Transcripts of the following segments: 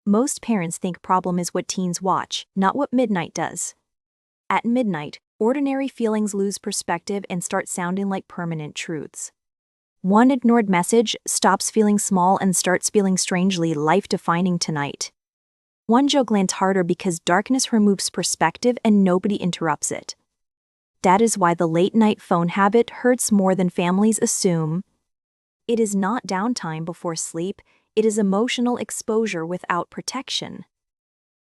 Most parents think problem is what teens watch, not what midnight does. At midnight, ordinary feelings lose perspective and start sounding like permanent truths. One ignored message stops feeling small and starts feeling strangely life-defining tonight. One joke lands harder because darkness removes perspective and nobody interrupts it. That is why the late-night phone habit hurts more than families assume. It is not downtime before sleep, it is emotional exposure without protection.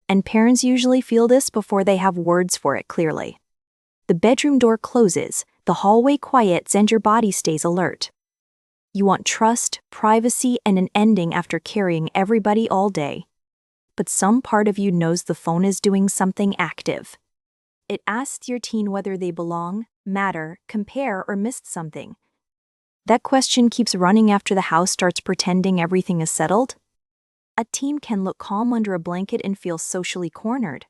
And parents usually feel this before they have words for it clearly. The bedroom door closes, the hallway quiets, and your body stays alert. You want trust, privacy, and an ending after carrying everybody all day. But some part of you knows the phone is doing something active. It asks your teen whether they belong, matter, compare, or missed something. That question keeps running after the house starts pretending everything is settled. A teen can look calm under a blanket and feel socially cornered.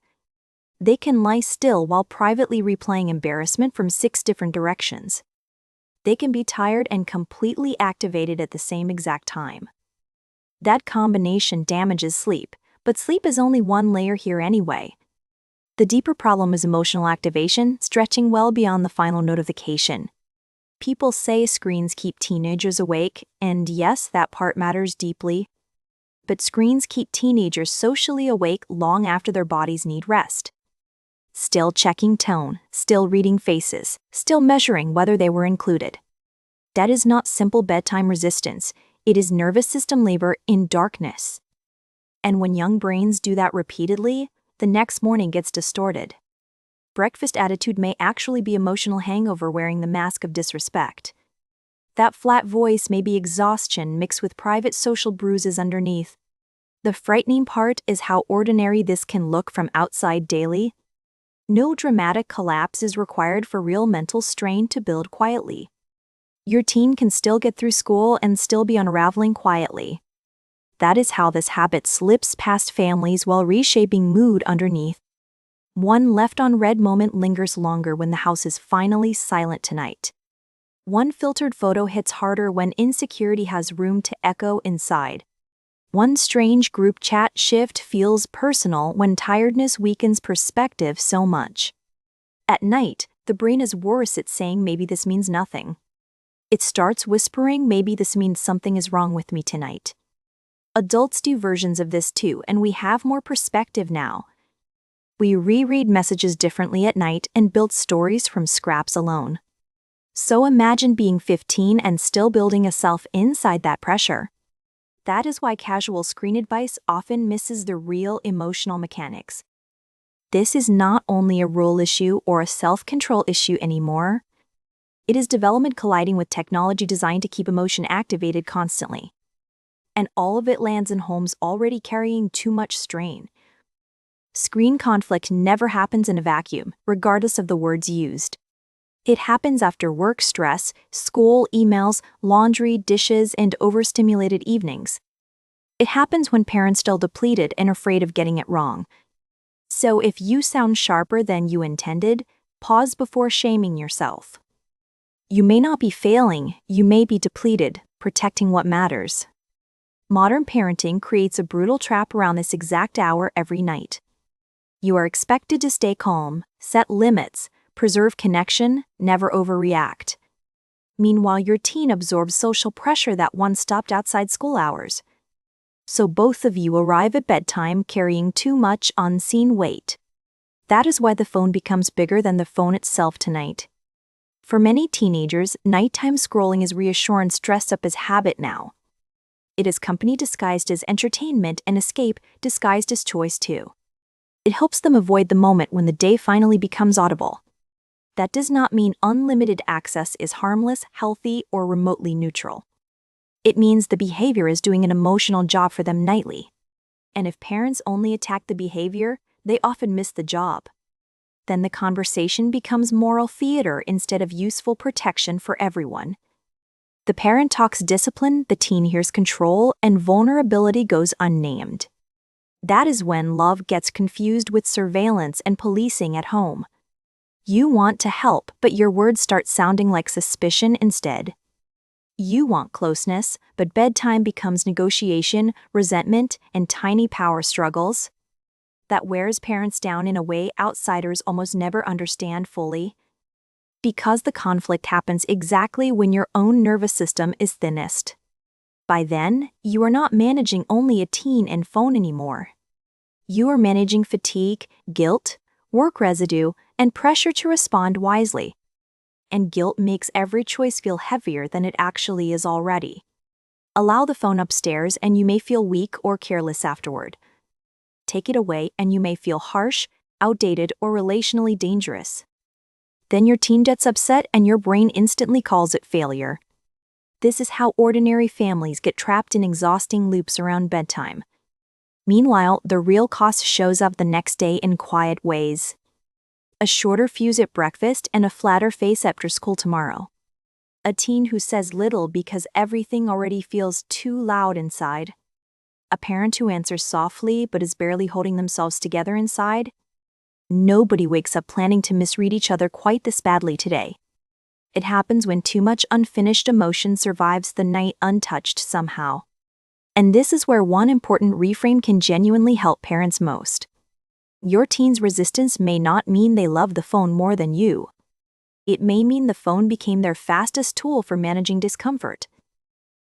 They can lie still while privately replaying embarrassment from 6 different directions. They can be tired and completely activated at the same exact time. That combination damages sleep, but sleep is only one layer here anyway. The deeper problem is emotional activation, stretching well beyond the final notification. People say screens keep teenagers awake, and yes, that part matters deeply. But screens keep teenagers socially awake long after their bodies need rest. Still checking tone, still reading faces, still measuring whether they were included. That is not simple bedtime resistance, it is nervous system labor in darkness. And when young brains do that repeatedly, the next morning gets distorted. Breakfast attitude may actually be emotional hangover wearing the mask of disrespect. That flat voice may be exhaustion mixed with private social bruises underneath. The frightening part is how ordinary this can look from outside daily. No dramatic collapse is required for real mental strain to build quietly. Your teen can still get through school and still be unraveling quietly. That is how this habit slips past families while reshaping mood underneath. One left on red moment lingers longer when the house is finally silent tonight. One filtered photo hits harder when insecurity has room to echo inside. One strange group chat shift feels personal when tiredness weakens perspective so much. At night, the brain is worse at saying maybe this means nothing. It starts whispering maybe this means something is wrong with me tonight. Adults do versions of this too, and we have more perspective now. We reread messages differently at night and build stories from scraps alone. So imagine being 15 and still building a self inside that pressure. That is why casual screen advice often misses the real emotional mechanics. This is not only a rule issue or a self-control issue anymore. It is development colliding with technology designed to keep emotion activated constantly. And all of it lands in homes already carrying too much strain. Screen conflict never happens in a vacuum, regardless of the words used. It happens after work stress, school, emails, laundry, dishes, and overstimulated evenings. It happens when parents feel depleted and afraid of getting it wrong. So if you sound sharper than you intended, pause before shaming yourself. You may not be failing, you may be depleted, protecting what matters. Modern parenting creates a brutal trap around this exact hour every night. You are expected to stay calm, set limits, preserve connection, never overreact. Meanwhile, your teen absorbs social pressure that once stopped outside school hours. So both of you arrive at bedtime carrying too much unseen weight. That is why the phone becomes bigger than the phone itself tonight. For many teenagers, nighttime scrolling is reassurance dressed up as habit now. It is company disguised as entertainment and escape disguised as choice too. It helps them avoid the moment when the day finally becomes audible. That does not mean unlimited access is harmless, healthy, or remotely neutral. It means the behavior is doing an emotional job for them nightly. And if parents only attack the behavior, they often miss the job. Then the conversation becomes moral theater instead of useful protection for everyone. The parent talks discipline, the teen hears control, and vulnerability goes unnamed. That is when love gets confused with surveillance and policing at home. You want to help, but your words start sounding like suspicion instead. You want closeness, but bedtime becomes negotiation, resentment, and tiny power struggles. That wears parents down in a way outsiders almost never understand fully. Because the conflict happens exactly when your own nervous system is thinnest. By then, you are not managing only a teen and phone anymore. You are managing fatigue, guilt, work residue, and pressure to respond wisely. And guilt makes every choice feel heavier than it actually is already. Allow the phone upstairs and you may feel weak or careless afterward. Take it away and you may feel harsh, outdated, or relationally dangerous. Then your teen gets upset and your brain instantly calls it failure. This is how ordinary families get trapped in exhausting loops around bedtime. Meanwhile, the real cost shows up the next day in quiet ways. A shorter fuse at breakfast and a flatter face after school tomorrow. A teen who says little because everything already feels too loud inside. A parent who answers softly but is barely holding themselves together inside. Nobody wakes up planning to misread each other quite this badly today. It happens when too much unfinished emotion survives the night untouched somehow. And this is where one important reframe can genuinely help parents most. Your teen's resistance may not mean they love the phone more than you. It may mean the phone became their fastest tool for managing discomfort.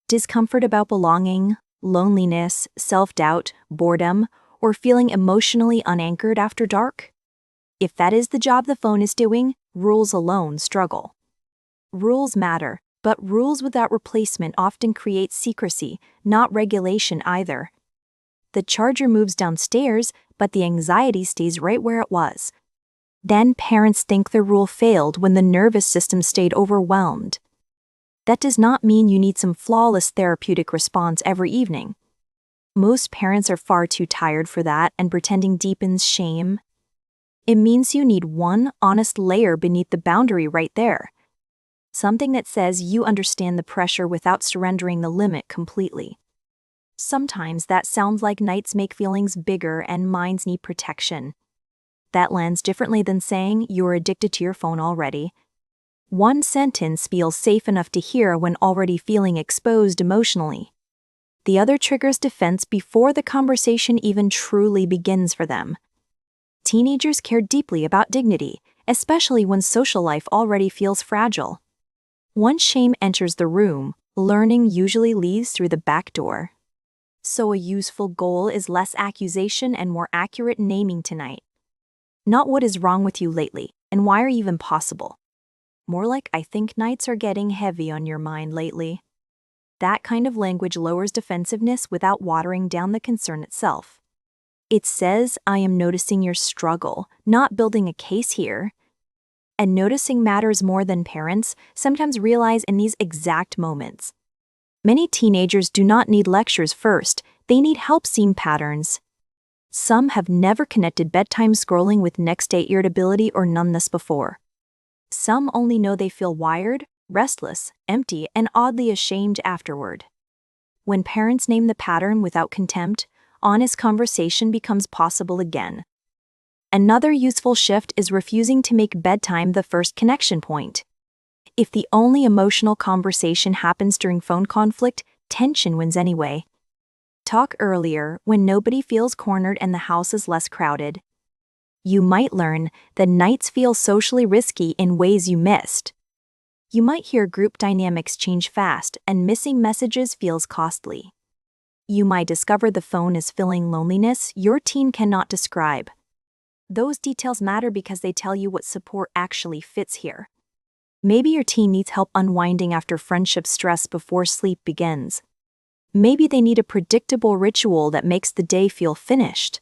Discomfort about belonging, loneliness, self-doubt, boredom, or feeling emotionally unanchored after dark. If that is the job the phone is doing, rules alone struggle. Rules matter, but rules without replacement often create secrecy, not regulation either. The charger moves downstairs, but the anxiety stays right where it was. Then parents think the rule failed when the nervous system stayed overwhelmed. That does not mean you need some flawless therapeutic response every evening. Most parents are far too tired for that, and pretending deepens shame. It means you need one honest layer beneath the boundary right there. Something that says you understand the pressure without surrendering the limit completely. Sometimes that sounds like nights make feelings bigger and minds need protection. That lands differently than saying you're addicted to your phone already. One sentence feels safe enough to hear when already feeling exposed emotionally. The other triggers defense before the conversation even truly begins for them. Teenagers care deeply about dignity, especially when social life already feels fragile. Once shame enters the room, learning usually leaves through the back door. So a useful goal is less accusation and more accurate naming tonight. Not what is wrong with you lately, and why are you even possible. More like I think nights are getting heavy on your mind lately. That kind of language lowers defensiveness without watering down the concern itself. It says I am noticing your struggle, not building a case here. And noticing matters more than parents sometimes realize in these exact moments. Many teenagers do not need lectures first, they need help seeing patterns. Some have never connected bedtime scrolling with next-day irritability or numbness before. Some only know they feel wired, restless, empty, and oddly ashamed afterward. When parents name the pattern without contempt, honest conversation becomes possible again. Another useful shift is refusing to make bedtime the first connection point. If the only emotional conversation happens during phone conflict, tension wins anyway. Talk earlier when nobody feels cornered and the house is less crowded. You might learn that nights feel socially risky in ways you missed. You might hear group dynamics change fast and missing messages feels costly. You might discover the phone is filling loneliness your teen cannot describe. Those details matter because they tell you what support actually fits here. Maybe your teen needs help unwinding after friendship stress before sleep begins. Maybe they need a predictable ritual that makes the day feel finished.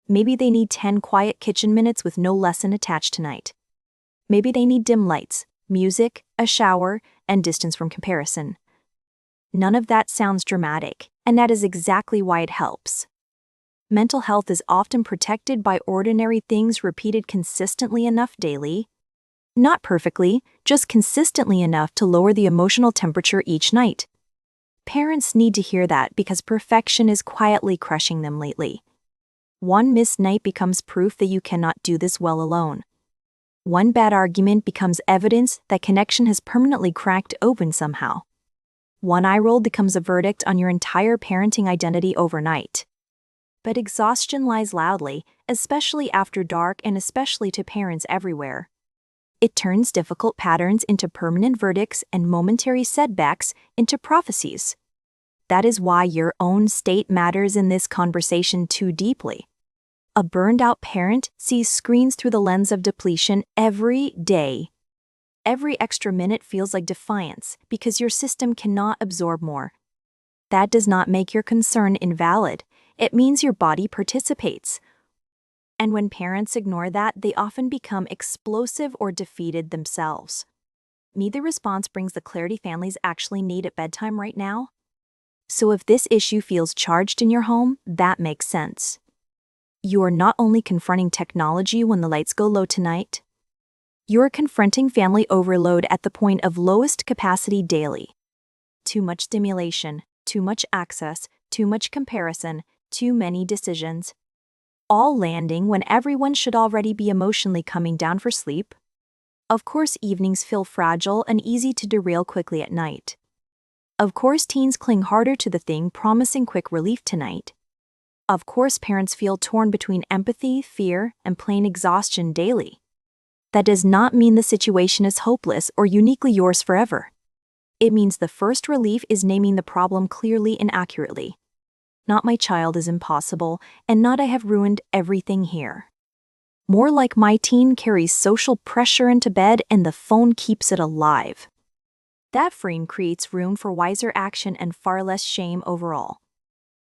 Maybe they need 10 quiet kitchen minutes with no lesson attached tonight. Maybe they need dim lights, music, a shower, and distance from comparison. None of that sounds dramatic, and that is exactly why it helps. Mental health is often protected by ordinary things repeated consistently enough daily. Not perfectly, just consistently enough to lower the emotional temperature each night. Parents need to hear that because perfection is quietly crushing them lately. One missed night becomes proof that you cannot do this well alone. One bad argument becomes evidence that connection has permanently cracked open somehow. One eye roll becomes a verdict on your entire parenting identity overnight. But exhaustion lies loudly, especially after dark and especially to parents everywhere. It turns difficult patterns into permanent verdicts and momentary setbacks into prophecies. That is why your own state matters in this conversation too deeply. A burned-out parent sees screens through the lens of depletion every day. Every extra minute feels like defiance because your system cannot absorb more. That does not make your concern invalid. It means your body participates. And when parents ignore that, they often become explosive or defeated themselves. Neither response brings the clarity families actually need at bedtime right now. So if this issue feels charged in your home, that makes sense. You are not only confronting technology when the lights go low tonight, you are confronting family overload at the point of lowest capacity daily. Too much stimulation, too much access, too much comparison, too many decisions. All landing when everyone should already be emotionally coming down for sleep. Of course, evenings feel fragile and easy to derail quickly at night. Of course, teens cling harder to the thing promising quick relief tonight. Of course, parents feel torn between empathy, fear, and plain exhaustion daily. That does not mean the situation is hopeless or uniquely yours forever. It means the first relief is naming the problem clearly and accurately. Not my child is impossible, and not I have ruined everything here. More like my teen carries social pressure into bed and the phone keeps it alive. That frame creates room for wiser action and far less shame overall.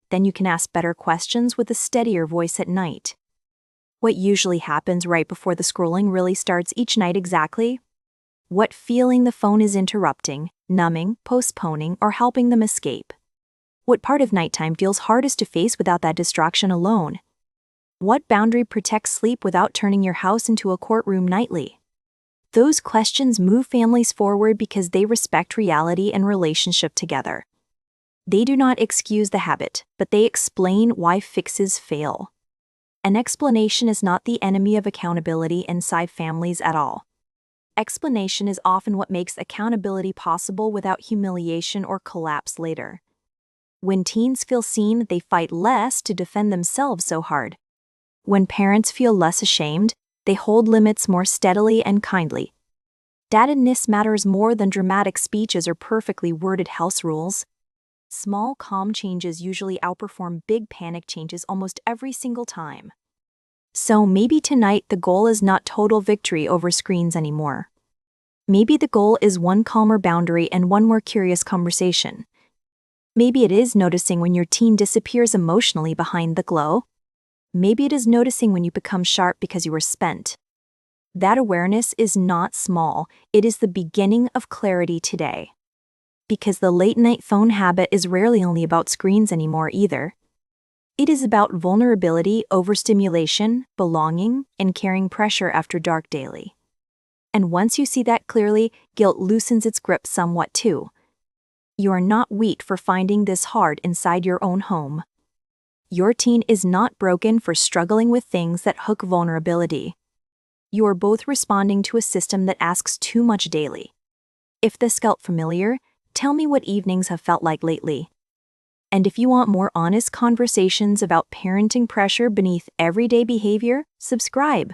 Then you can ask better questions with a steadier voice at night. What usually happens right before the scrolling really starts each night exactly? What feeling the phone is interrupting, numbing, postponing, or helping them escape? What part of nighttime feels hardest to face without that distraction alone? What boundary protects sleep without turning your house into a courtroom nightly? Those questions move families forward because they respect reality and relationship together. They do not excuse the habit, but they explain why fixes fail. An explanation is not the enemy of accountability inside families at all. Explanation is often what makes accountability possible without humiliation or collapse later. When teens feel seen, they fight less to defend themselves so hard. When parents feel less ashamed, they hold limits more steadily and kindly. Daddedness matters more than dramatic speeches or perfectly worded house rules. Small, calm changes usually outperform big panic changes almost every single time. So maybe tonight the goal is not total victory over screens anymore. Maybe the goal is one calmer boundary and one more curious conversation. Maybe it is noticing when your teen disappears emotionally behind the glow. Maybe it is noticing when you become sharp because you are spent. That awareness is not small, it is the beginning of clarity today. Because the late-night phone habit is rarely only about screens anymore either. It is about vulnerability, overstimulation, belonging, and carrying pressure after dark daily. And once you see that clearly, guilt loosens its grip somewhat too. You are not weak for finding this hard inside your own home. Your teen is not broken for struggling with things that hook vulnerability. You are both responding to a system that asks too much daily. If this felt familiar, tell me what evenings have felt like lately. And if you want more honest conversations about parenting pressure beneath everyday behavior, subscribe.